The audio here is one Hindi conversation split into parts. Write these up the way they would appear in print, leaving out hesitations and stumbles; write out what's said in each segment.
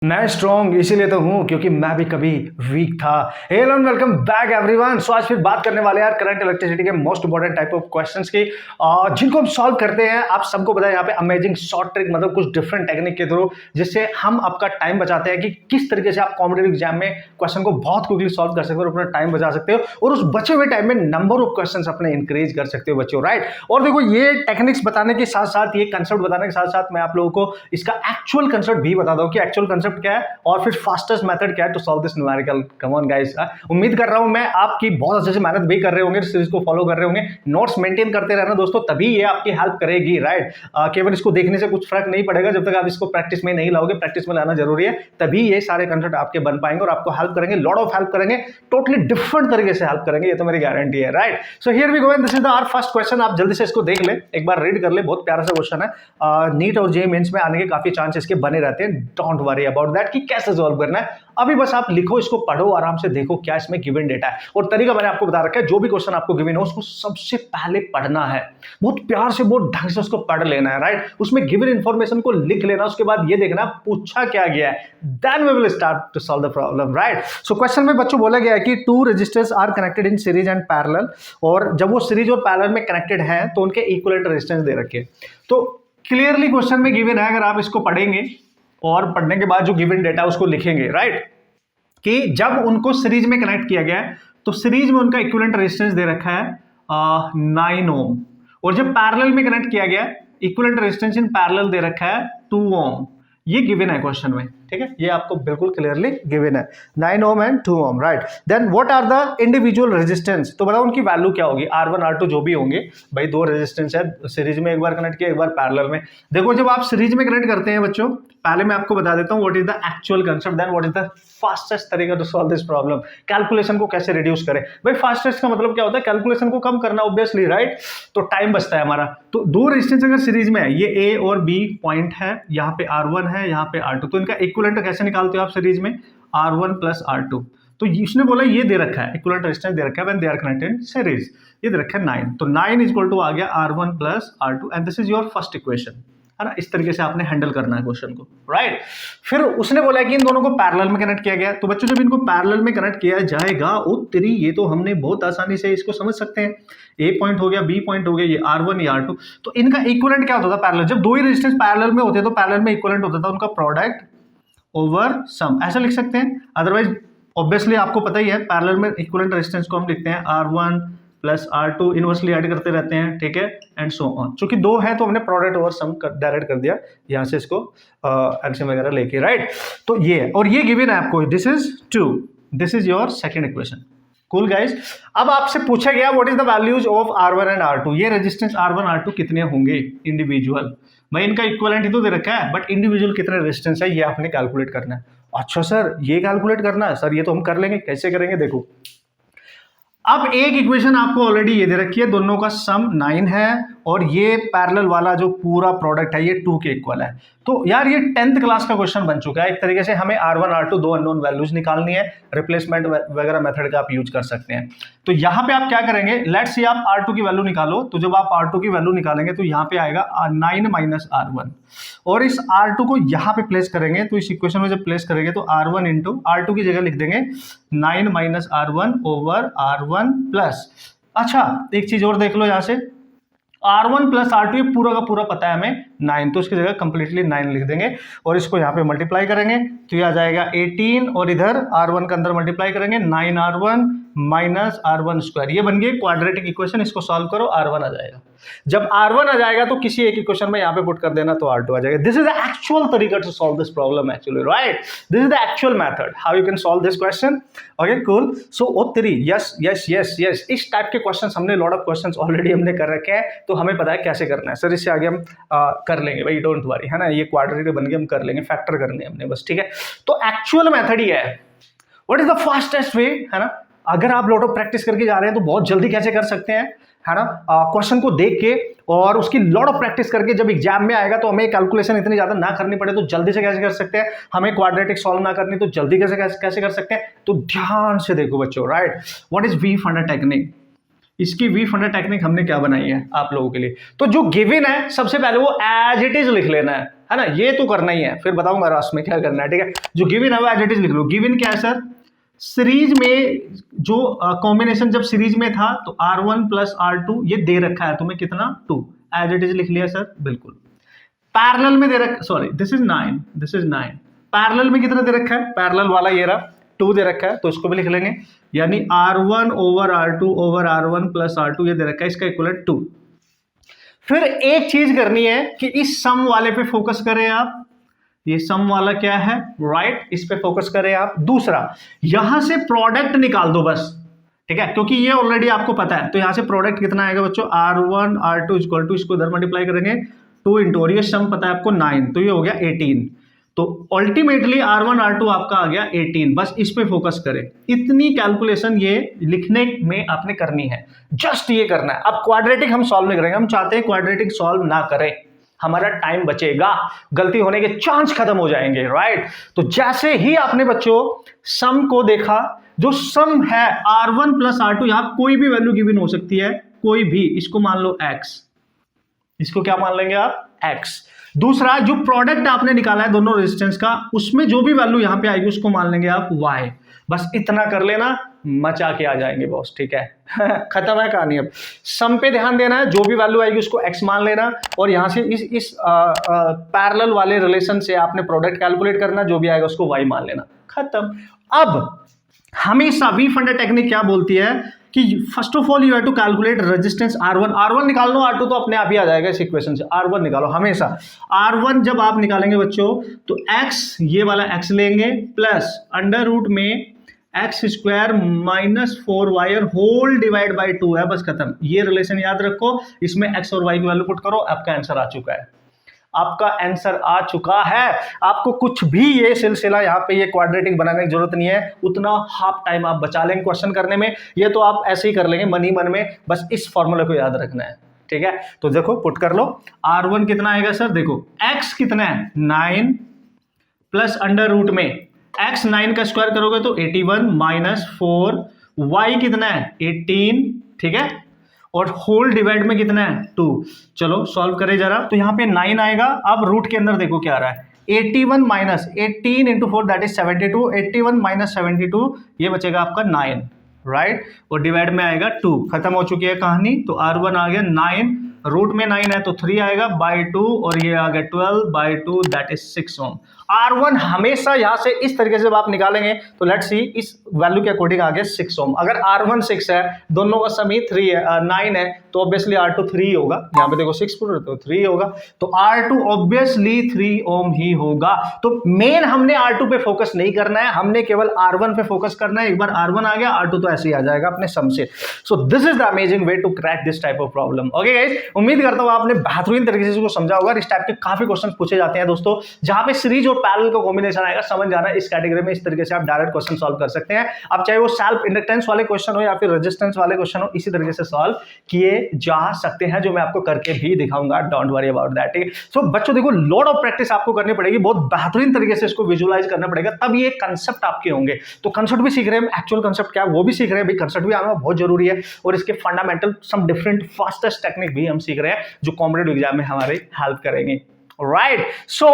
मैं स्ट्रॉन्ग इसीलिए तो हूं क्योंकि मैं भी कभी वीक था। Hello and welcome back everyone. So आज फिर बात करने वाले यार करंट इलेक्ट्रिसिटी के most important type of questions की, जिनको हम सॉल्व करते हैं। आप सबको पता है यहाँ पे अमेजिंग शॉर्ट ट्रिक, मतलब कुछ डिफरेंट टेक्निक के थ्रू, जिससे हम आपका टाइम बचाते हैं कि किस तरीके से आप कॉम्पिटेटिव एग्जाम में क्वेश्चन को बहुत क्विकली सॉल्व कर सकते हो और अपना टाइम बचा सकते हो, और उस बचे हुए टाइम में नंबर ऑफ क्वेश्चन अपने इंक्रीज कर सकते हो बच्चों, राइट। और देखो, ये टेक्निक्स बताने के साथ साथ, ये कंसेप्ट बताने के साथ साथ मैं आप लोगों को इसका एक्चुअल कंसेप्ट भी बता दूं कि एक्चुअल कंसेप्ट क्या है और फास्टेस्ट मेथड क्या है to solve this numerical. Come on guys, उम्मीद कर रहा हूं मैं आपकी बहुत अच्छे से मेहनत भी कर रहे होंगे, सीरीज को फॉलो कर रहे होंगे, नोट्स मेंटेन करते रहना दोस्तों, तभी ये आपकी हेल्प करेगी, राइट। केवल इसको देखने से कुछ फर्क नहीं पड़ेगा जब तक आप इसको प्रैक्टिस में नहीं लाओगे। प्रैक्टिस में लाना जरूरी है, तभी ये सारे कंसेप्ट आपके बन पाएंगे और आपको हेल्प करेंगे, लॉट ऑफ हेल्प करेंगे, टोटली डिफरेंट तरीके से हेल्प करेंगे, ये तो मेरी गारंटी है, right. So here we go, and this is the our first question. आप जल्दी से इसको देख ले, एक बार रीड कर ले, बहुत प्यारा सा क्वेश्चन है। नीट और जेईई मेंस में आने के काफी चांस इसके बने रहते हैं। डोंट वरी अबाउट दैट कि कैसे सॉल्व करना है, अभी बस आप लिखो, इसको पढ़ो, आराम से देखो क्या इसमें गिवन डेटा है। और तरीका मैंने आपको बता रखा है, जो भी क्वेश्चन आपको गिवन हो उसको सबसे पहले पढ़ना है, बहुत प्यार से, बहुत ढंग से उसको पढ़ लेना है, राइट। उसमें गिवन इंफॉर्मेशन को लिख लेना, उसके बाद ये देखना पूछा क्या गया है, then we will start to solve the problem, right. So question में बच्चों बोला गया है कि two resistors are connected in series and parallel, और जब वो सीरीज और पैरेलल में कनेक्टेड है तो उनके इक्विवेलेंट रेजिस्टेंस दे रखे। तो क्लियरली क्वेश्चन में गिवन है, अगर आप इसको पढ़ेंगे और पढ़ने के बाद जो गिवन डेटा उसको लिखेंगे, राइट, कि जब उनको सीरीज में कनेक्ट किया गया है तो सीरीज में उनका इक्विवेलेंट रेजिस्टेंस दे रखा है 9 ओम, और जब पैरेलल में कनेक्ट किया गया इक्विवेलेंट रेजिस्टेंस इन पैरेलल दे रखा है 2 ओम। ये गिवन है क्वेश्चन में, ठीक है, ये आपको बिल्कुल क्लियरली गिवन है, 9 ohm and 2 ohm, right. Then what are the individual resistance, तो बताओ उनकी वैल्यू क्या होगी, R1 R2 जो भी होंगे। भाई दो रेजिस्टेंस है, सीरीज में एक बार कनेक्ट किया, एक बार पैरेलल में। देखो, जब आप सीरीज में कनेक्ट करते हैं बच्चों, पहले मैं आपको बता देता हूं what is the actual concept, then what is the fastest तरीका to solve this problem. Calculation को कैसे रिड्यूस करें, भाई फास्टेस्ट का मतलब क्या होता है, कैलकुलेशन को कम करना, ऑब्वियसली, राइट। तो टाइम बचता है हमारा। तो दो रेजिस्टेंस अगर सीरीज में है, ये ए और बी पॉइंट है, यहाँ पे R1 है, यहाँ पे R2, तो इनका इक्विवेलेंट कैसे निकालते हो आप सीरीज में, R1 प्लस R2। तो इसने बोला ये दे रखा है, इक्विवेलेंट रेजिस्टेंस दे रखा है when they are connected in series, ये दे रखा है 9, तो 9 इज इक्वल टू आ गया R1 plus R2, and this is your first equation, है ना। इस तरीके से आपने हैंडल करना है क्वेश्चन को, राइट। फिर उसने बोला कि इन दोनों को पैरेलल में कनेक्ट किया गया, तो बच्चों जब इनको पैरेलल में कनेक्ट किया जाएगा, ओ तेरी, ये तो हमने बहुत आसानी से इसको समझ सकते हैं। ए पॉइंट हो गया, बी पॉइंट हो गया, ये R1 ये R2, तो इनका इक्विवेलेंट क्या होता था पैरेलल, जब दो ही रेजिस्टेंस पैरेलल में होते तो पैरेलल में इक्विवेलेंट होता था उनका प्रोडक्ट ओवर सम, ऐसा लिख सकते हैं। अदरवाइज ऑब्वियसली आपको पता ही है, पैरेलल में इक्विवेलेंट रेजिस्टेंस को हम लिखते हैं R1 plus R2, inversely add करते रहते हैं, ठीक है, एंड सो ऑन। चूंकि दो है तो हमने प्रोडक्ट ओवर सम डायरेक्ट कर दिया, यहाँ से इसको एलसीएम वगैरह लेके, राइट। तो ये है, और ये गिवन है आपको, this is 2, this is your second equation. Cool guys. अब आपसे पूछा गया what is the values of R1 and R2, ये रेजिस्टेंस R1 R2 कितने होंगे इंडिविजुअल। भाई इनका इक्विवेलेंट ही तो दे रखा है, बट इंडिविजुअल कितने रेजिस्टेंस है ये आपने कैलकुलेट करना है। अच्छा सर, ये कैलकुलेट करना है सर, ये तो हम कर लेंगे, कैसे करेंगे, देखो। अब एक इक्वेशन आपको ऑलरेडी ये दे रखी है, दोनों का सम 9 है, और ये पैरेलल वाला जो पूरा प्रोडक्ट है ये 2 के इक्वल है। तो यार ये 10th क्लास का क्वेश्चन बन चुका है एक तरीके से। हमें R1 R2 दो अननोन वैल्यूज निकालनी है, रिप्लेसमेंट वगैरह मेथड का आप यूज कर सकते हैं। तो यहाँ पे आप क्या करेंगे, लेट्स सी आप R2 की वैल्यू निकालो, तो जब आप R2 की वैल्यू निकालेंगे तो यहाँ पे आएगा 9 माइनस R1, और इस R2 को यहाँ पे प्लेस करेंगे, तो इस इक्वेशन में जब प्लेस करेंगे तो R1 इंटू R2 की जगह लिख देंगे 9 minus R1 over R1 plus, अच्छा एक चीज और देख लो, यहाँ से R1 प्लस R2 ये पूरा का पूरा पता है हमें 9, तो इसकी जगह कंप्लीटली 9 लिख देंगे, और इसको यहाँ पे मल्टीप्लाई करेंगे तो ये आ जाएगा 18, और इधर R1 के अंदर मल्टीप्लाई करेंगे 9R1 माइनस R1 स्क्वायर, ये बन गई क्वाड्रेटिक इक्वेशन। इसको सॉल्व करो, R1 आ जाएगा। जब R1 आ जाएगा तो किसी एक इक्वेशन में यहाँ पे पुट कर देना तो R2 आ जाएगा। दिस इज द एक्चुअल तरीका to solve this problem actually, right. This is the actual method how you can solve this question. Okay cool. So ओ तेरी, यस यस यस यस, इस टाइप के क्वेश्चंस हमने, लॉट ऑफ क्वेश्चंस ऑलरेडी हमने कर रखे हैं, तो हमें पता है कैसे करना है। सर इससे आगे हम कर लेंगे भाई, डोंट वरी, है ना, ये क्वाड्रेटिक बन के हम कर लेंगे, फैक्टर करने हमने बस, ठीक है। तो एक्चुअल मेथड ही है, what is the fastest way, है ना। अगर आप लॉट ऑफ प्रैक्टिस करके जा रहे हैं तो बहुत जल्दी कैसे कर सकते हैं, है ना, क्वेश्चन को देख के और उसकी लॉट ऑफ प्रैक्टिस करके, जब एग्जाम में आएगा तो हमें कैलकुलेशन इतनी ज्यादा ना करनी पड़े तो जल्दी से कैसे कर सकते हैं, हमें क्वाड्रेटिक सॉल्व ना करनी तो जल्दी कैसे कर सकते हैं। तो ध्यान से देखो बच्चों, राइट। व्हाट इज वी फंडा टेक्निक, इसकी वी फंडा टेक्निक हमने क्या बनाई है आप लोगों के लिए। तो जो गिवन है सबसे पहले वो एज इट इज लिख लेना है, है ना, ये तो करना ही है, फिर बताऊंगा रास में क्या करना है, ठीक है। जो गिवन है वो एज इट इज लिख लो। गिवन क्या है सर, सीरीज में जो कॉम्बिनेशन जब सीरीज में था तो R1 प्लस R2 ये दे रखा है तुम्हें कितना 2, एज इट इज लिख लिया सर, बिल्कुल। पैरेलल में दे रखा, sorry this is 9, this is 9, parallel में कितना दे रखा है, पैरेलल वाला ये रहा 2 दे रखा है, तो इसको भी लिख लेंगे, यानी R1 over R2 over R1 plus R2 ये दे रखा है, इसका इक्वल 2। फिर एक चीज करनी है कि इस सम वाले पे फोकस करें आप, ये सम वाला क्या है, राइट, इस पे फोकस करें आप। दूसरा, यहां से प्रोडक्ट निकाल दो बस, ठीक है, क्योंकि ये ऑलरेडी आपको पता है, तो यहां से प्रोडक्ट कितना आएगा बच्चों, R1 R2 इक्वल टू, इसको इधर मल्टीप्लाई करेंगे 2 इंटू, और ये सम पता है आपको 9, तो ये हो गया 18। तो अल्टीमेटली R1 R2 आपका आ गया 18, बस इस पे फोकस करें। इतनी कैलकुलेशन ये लिखने में आपने करनी है, जस्ट ये करना है। अब क्वाड्रेटिक हम सॉल्व नहीं करेंगे, हम चाहते हैं क्वाड्रेटिक सॉल्व ना करें, हमारा टाइम बचेगा, गलती होने के चांस खत्म हो जाएंगे, राइट। तो जैसे ही आपने बच्चों सम को देखा, जो सम है R1 प्लस R2, यहां कोई भी वैल्यू गिवन हो सकती है, कोई भी, इसको मान लो x, इसको क्या मान लेंगे आप, x। दूसरा, जो प्रोडक्ट आपने निकाला है दोनों रेजिस्टेंस का, उसमें जो भी वैल्यू यहां पे आएगी उसको मान लेंगे आप y। बस इतना कर लेना, मचा के आ जाएंगे बॉस, ठीक है। खत्म है कहानी। अब सम पे ध्यान देना है, जो भी वैल्यू आएगी उसको x मान लेना, और यहां से इस पैरेलल वाले रिलेशन से आपने प्रोडक्ट कैलकुलेट करना, जो भी आएगा उसको y मान लेना, खत्म। अब हमेशा वी फंडा टेक्निक क्या बोलती है कि first of all you have to calculate resistance R1 निकाल लो, R2 तो अपने आप ही आ जाएगा इस इक्वेशन से, R1 निकालो हमेशा। R1 जब आप निकालेंगे बच्चों तो x, ये वाला x लेंगे, प्लस अंडर रूट में एक्स स्क्वायर माइनस 4y और होल डिवाइड बाई 2 है, बस खत्म। ये रिलेशन याद रखो, इसमें x और y की वैल्यू पुट करो, आपका आंसर आ चुका है, आपका आंसर आ चुका है। आपको कुछ भी ये सिलसिला यहाँ पे ये क्वाड्रेटिक बनाने की जरूरत नहीं है, उतना हाफ टाइम आप बचा लेंगे क्वेश्चन करने में, ये तो आप ऐसे ही कर लेंगे मन ही मन में, बस इस फॉर्मूले को याद रखना है, ठीक है। तो देखो पुट कर लो, R1 कितना आएगा सर, देखो x कितना है 9 प्लस अंडर रूट में x 9 का स्क्वायर करोगे तो 81 माइनस 4, y कितना है 18, ठीक है, और होल डिवाइड में कितना है 2। चलो सॉल्व करें जरा, तो यहाँ पे 9 आएगा। अब रूट के अंदर देखो क्या आ रहा है, 81 minus 18 into 4 that is 72, 81 minus 72 ये बचेगा आपका 9, राइट, और डिवाइड में आएगा 2, खत्म हो चुकी है कहानी। तो R1 आ गया 9, रूट में 9 है तो 3 आएगा बाई 2, और ये आ गया 12 by 2 that is 6 Om. R1 हमेशा यहां से इस तरीके से जब आप निकालेंगे तो लेट्स सी इस वैल्यू के अकॉर्डिंग आ गया 6 ओम। अगर R1 6 है, दोनों का सम ही 3 है 9 है, तो ऑब्वियसली R2 3 होगा, यहां पे देखो 6 पुट तो 3 होगा, तो R2 ऑब्वियसली 3 ओम ही होगा। तो मेन हमने R2 पे फोकस नहीं करना है, हमने केवल R1 पे फोकस करना है। एक बार R1 आ गया, R2 तो ऐसे ही आ जाएगा अपने सम से। So this is the amazing way to crack this type of problem. Okay guys, उम्मीद करता हूं आपने बेहतरीन तरीके से इसको समझा होगा। इस टाइप के काफी क्वेश्चन पूछे जाते हैं दोस्तों, जहां पे सीरीज और पैरेलल का कॉम्बिनेशन आएगा, समझ जाना इस कैटेगरी में, इस तरीके से आप डायरेक्ट क्वेश्चन सॉल्व कर सकते हैं। अब चाहे वो सेल्फ इंडक्टेंस वाले क्वेश्चन हो या फिर रेजिस्टेंस वाले क्वेश्चन हो, इसी तरीके से सॉल्व किए जा सकते हैं, जो मैं आपको करके भी दिखाऊंगा, डोंट वरी अबाउट दैट। ठीक है, सो बच्चों देखो, लॉट ऑफ प्रैक्टिस आपको करनी पड़ेगी, बहुत बेहतरीन तरीके से इसको विजुअलाइज करना पड़ेगा, तब ये कंसेप्ट आपके होंगे। तो कंसेप्ट भी सीख रहे हैं, एक्चुअल कंसेप्ट क्या है वो भी सीख रहे हैं, भाई कंसेप्ट भी आना बहुत जरूरी है, और इसके fundamental some different fastest technique भी हम सीख रहे हैं, जो कॉम्पिटिटिव एग्जाम में हमारे हेल्प करेंगे। राइट, सो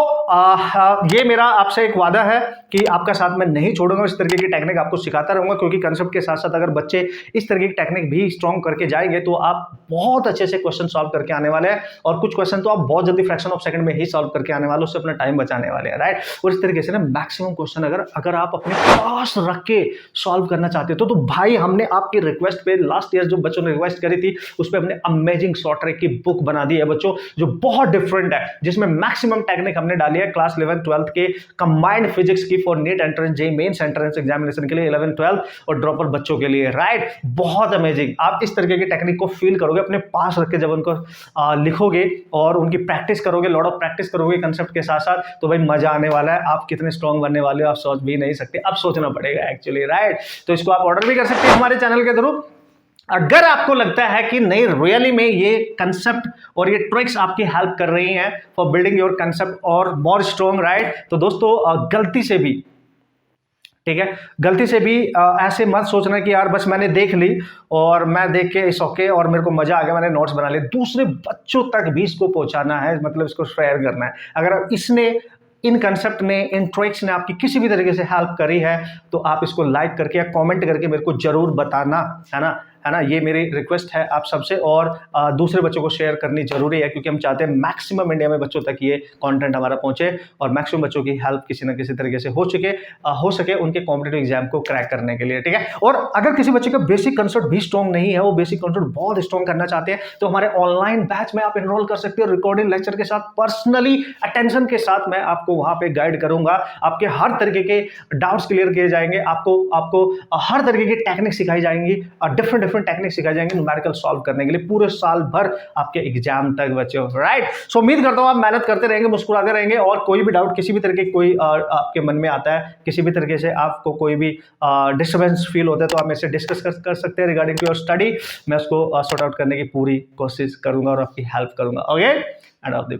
ये मेरा आपसे एक वादा है कि आपका साथ मैं नहीं छोड़ूंगा, इस तरीके की टेक्निक आपको सिखाता रहूंगा, क्योंकि कंसेप्ट के साथ साथ अगर बच्चे इस तरीके की टेक्निक भी स्ट्रॉन्ग करके जाएंगे तो आप बहुत अच्छे से क्वेश्चन सॉल्व करके आने वाले हैं, और कुछ क्वेश्चन तो आप बहुत जल्दी फ्रैक्शन ऑफ सेकंड में ही सॉल्व करके आने वाले, उससे अपना टाइम बचाने वाले हैं। राइट, और इस तरीके से ना मैक्सिमम क्वेश्चन अगर आप अपने पास रख के सॉल्व करना चाहते हो तो भाई हमने आपकी रिक्वेस्ट पे लास्ट ईयर जो बच्चों ने रिक्वेस्ट करी थी उस पर हमने अमेजिंग शॉर्ट ट्रैक की बुक बना दी है बच्चों, जो बहुत डिफरेंट है, जिसमें मैक्सिमम टेक्निक हमने डाली है क्लास 11 12 के कंबाइंड फिजिक्स की for NEET entrance, JEE mains entrance examination के लिए 11 12 और ड्रॉपर बच्चों के लिए। राइट, बहुत अमेजिंग, आप इस तरीके की टेक्निक को फील करोगे अपने पास रख के, जब उनको लिखोगे और उनकी प्रैक्टिस करोगे, लॉट ऑफ प्रैक्टिस करोगे कंसेप्ट के साथ साथ, तो भाई मजा आने वाला है। आप कितने स्ट्रॉन्ग बनने वाले हो आप सोच भी नहीं सकते, अब सोचना पड़ेगा एक्चुअली। राइट, तो इसको आप ऑर्डर भी कर सकते हैं हमारे चैनल के थ्रू। अगर आपको लगता है कि नहीं रियली में ये कंसेप्ट और ये ट्रिक्स आपकी हेल्प कर रही हैं फॉर बिल्डिंग योर कंसेप्ट और मोर स्ट्रॉन्ग, राइट, तो दोस्तों गलती से भी ठीक है। गलती से भी ऐसे मत सोचना कि यार बस मैंने देख ली और मैं देख के इस ओके और मेरे को मजा आ गया, मैंने नोट्स बना लिए। दूसरे बच्चों तक भी इसको पहुंचाना है, मतलब इसको शेयर करना है। अगर इसने इन कंसेप्ट ने, इन ट्रिक्स ने आपकी किसी भी तरीके से हेल्प करी है तो आप इसको लाइक करके या कमेंट करके मेरे को जरूर बताना, है ना, है ना। ये मेरी रिक्वेस्ट है आप सबसे। और दूसरे बच्चों को शेयर करनी जरूरी है, क्योंकि हम चाहते हैं मैक्सिमम इंडिया में बच्चों तक ये कंटेंट हमारा पहुंचे और मैक्सिमम बच्चों की हेल्प किसी ना किसी तरीके से हो सके उनके कॉम्पिटिटिव एग्जाम को क्रैक करने के लिए, ठीक है। और अगर किसी बच्चे का बेसिक कंसेप्ट भी स्ट्रॉन्ग नहीं है, वो बेसिक कंसेप्ट बहुत स्ट्रॉन्ग करना चाहते हैं, तो हमारे ऑनलाइन बैच में आप एनरोल कर सकते हो, रिकॉर्डिंग लेक्चर के साथ, पर्सनली अटेंशन के साथ मैं आपको वहां पे गाइड करूंगा। आपके हर तरीके के डाउट्स क्लियर किए जाएंगे, आपको हर तरीके की टेक्निक सिखाई जाएंगी, डिफरेंट टेक्निक सिखाई जाएंगे न्यूमेरिकल सॉल्व करने के लिए पूरे साल भर आपके एग्जाम तक बच्चों, राइट। सो उम्मीद करता हूं आप मेहनत करते रहेंगे, मुस्कुराते रहेंगे, और कोई भी डाउट किसी भी तरीके कोई आपके मन में आता है, किसी भी तरीके से आपको कोई भी डिस्टर्बेंस फील होता है, तो आप मेरे से डिस्कस कर सकते हैं रिगार्डिंग टू योर स्टडी। मैं उसको सॉर्ट आउट करने की पूरी कोशिश करूंगा और आपकी हेल्प करूंगा। Okay, end of the